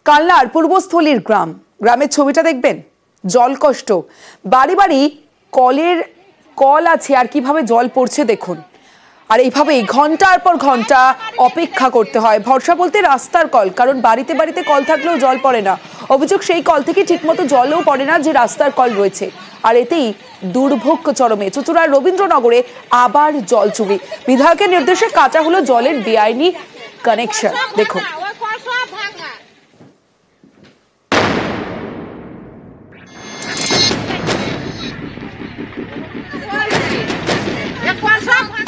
কালনার পূর্বস্থলীর গ্রামের ছবিটা দেখবেন। জল কষ্ট, বাড়ি বাড়ি কল আছে, আর কিভাবে জল পড়ছে দেখুন। আর এইভাবেই ঘন্টার পর ঘন্টা অপেক্ষা করতে হয়। ভরসা বলতে রাস্তার কল, কারণ বাড়িতে বাড়িতে কল থাকলেও জল পড়ে না। অভিযোগ সেই কল থেকে ঠিকমতো জলও পড়ে না যে রাস্তার কল রয়েছে। আর এতেই দুর্ভোগ চরমে। চুঁচুড়ার রবীন্দ্রনগরে আবার জল চুরি। বিধায়কের নির্দেশে কাটা হলো জলের বেআইনি কানেকশন। দেখুন।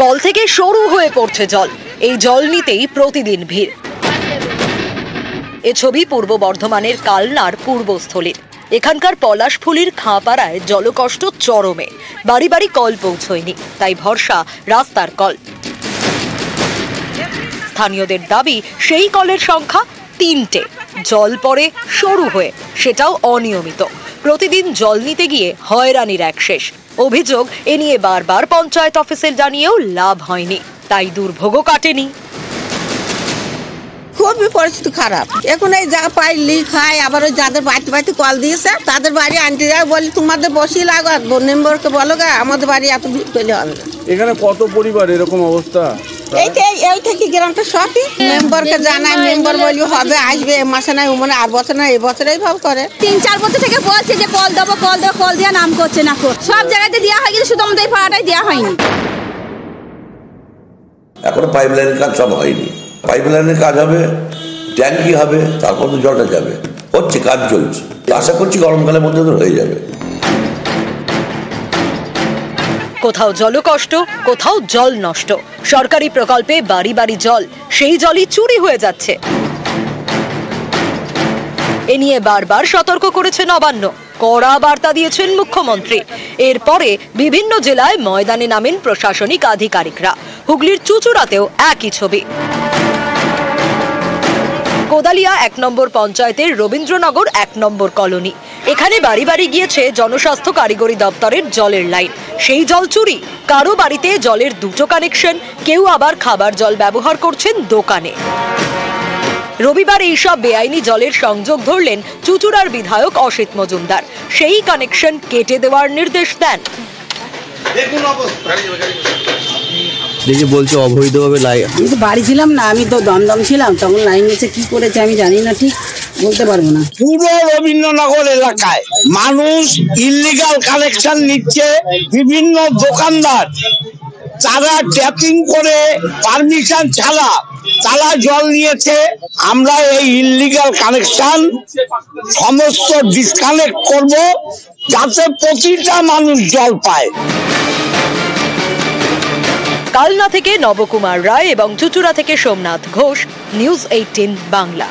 কল থেকে সরু হয়ে পড়ছে জল। এই জল নিতেই প্রতিদিন ভিড়। এ ছবি পূর্ব বর্ধমানের কালনার পূর্বস্থলীর। এখানকার পলাশফুলির খাঁপাড়ায় জলকষ্ট চরমে। বাড়ি বাড়ি কল পৌঁছয়নি, তাই ভরসা রাস্তার কল। স্থানীয়দের দাবি সেই কলের সংখ্যা 3টে। জল পড়ে সরু হয়ে, সেটাও অনিয়মিত। প্রতিদিন জল নিতে গিয়ে হয়রানির এক শেষ। অভিযোগ, এ নিয়ে বারবার পঞ্চায়েত অফিসে জানিয়েও লাভ হয়নি, তাই দুর্ভোগও কাটেনি। খুবই পরিস্থিতি খারাপ। এখন এই যা পাইলি খায়, আবার ওই যাদের বাড়িতে বাড়িতে কল দিয়েছে তাদের বাড়ি আনতে যায়, বলি তোমাদের বসিয়ে লাগো, মেম্বারকে বলো গা আমাদের বাড়ি এত পেলে হবে না। এখানে কত পরিবার এরকম অবস্থা? এই থেকে গ্রামটা সবই মেম্বারকে জানায়, মেম্বার বলি হবে, আসবে, এ মাসে নাই, ও মানে আর বছর না, এই বছর এইভাবে করে। 3-4 বছর থেকে বলছে যে কল দেবো, কল দেওয়া নাম করছে না। সব জায়গাতে দেওয়া হয়, কিন্তু শুধু আমাদের এই পাড়াটাই দেওয়া হয়নি। এখনো পাইপলাইনের কাজ সব হয়নি। পাইপলাইনের কাজ হবে, ট্যাঙ্কি হবে, তারপর তো জলটা যাবে। হচ্ছে, কাজ চলছে। আশা করছি গরমকালের মধ্যে তো হয়ে যাবে। কোথাও জলকষ্ট, কোথাও জল নষ্ট। সরকারি প্রকল্পে বাড়ি বাড়ি জল, সেই জলই চুরি হয়ে যাচ্ছে। এ নিয়ে বারবার সতর্ক করেছে নবান্ন, কড়া বার্তা দিয়েছেন মুখ্যমন্ত্রী। এরপরে বিভিন্ন জেলায় ময়দানে নামেন প্রশাসনিক আধিকারিকরা। হুগলির চুঁচুড়াতেও একই ছবি। কোদালিয়া 1 নম্বর পঞ্চায়েতের রবীন্দ্রনগর 1 নম্বর কলোনি। এখানে বাড়ি বাড়ি গিয়েছে জনস্বাস্থ্য কারিগরি দপ্তরের জলের লাইন। সেই জল চুরি। কারো বাড়িতে জলের 2টো কানেকশন, কেউ আবার খাবার জল ব্যবহার করছেন দোকানে। রবিবার এইসব বেআইনি জলের সংযোগ ধরলেন চুঁচুড়ার বিধায়ক অসিত মজুমদার। সেই কানেকশন কেটে দেওয়ার নির্দেশ দেন। দেখে বলছে অবৈধভাবে লাইন। আমি তো বাড়ি ছিলাম না, আমি তো দমদম ছিলাম, তখন লাইন নিচে কি করেছে আমি জানি না, ঠিক বলতে পারবো না। পুরো রবীন্দ্রনগর এলাকায় মানুষ ইল্লিগাল কানেকশন নিচ্ছে। বিভিন্ন দোকানদার তারা ট্যাপিং করে পারমিশন ছাড়া তারা জল নিয়েছে। আমরা এই ইল্লিগাল কানেকশন সমস্ত ডিসকানেক্ট করব, যাতে প্রতিটা মানুষ জল পায়। কালনা থেকে নবকুমার রায় এবং চুঁচুড়া থেকে সোমনাথ ঘোষ, নিউজ 18 বাংলা।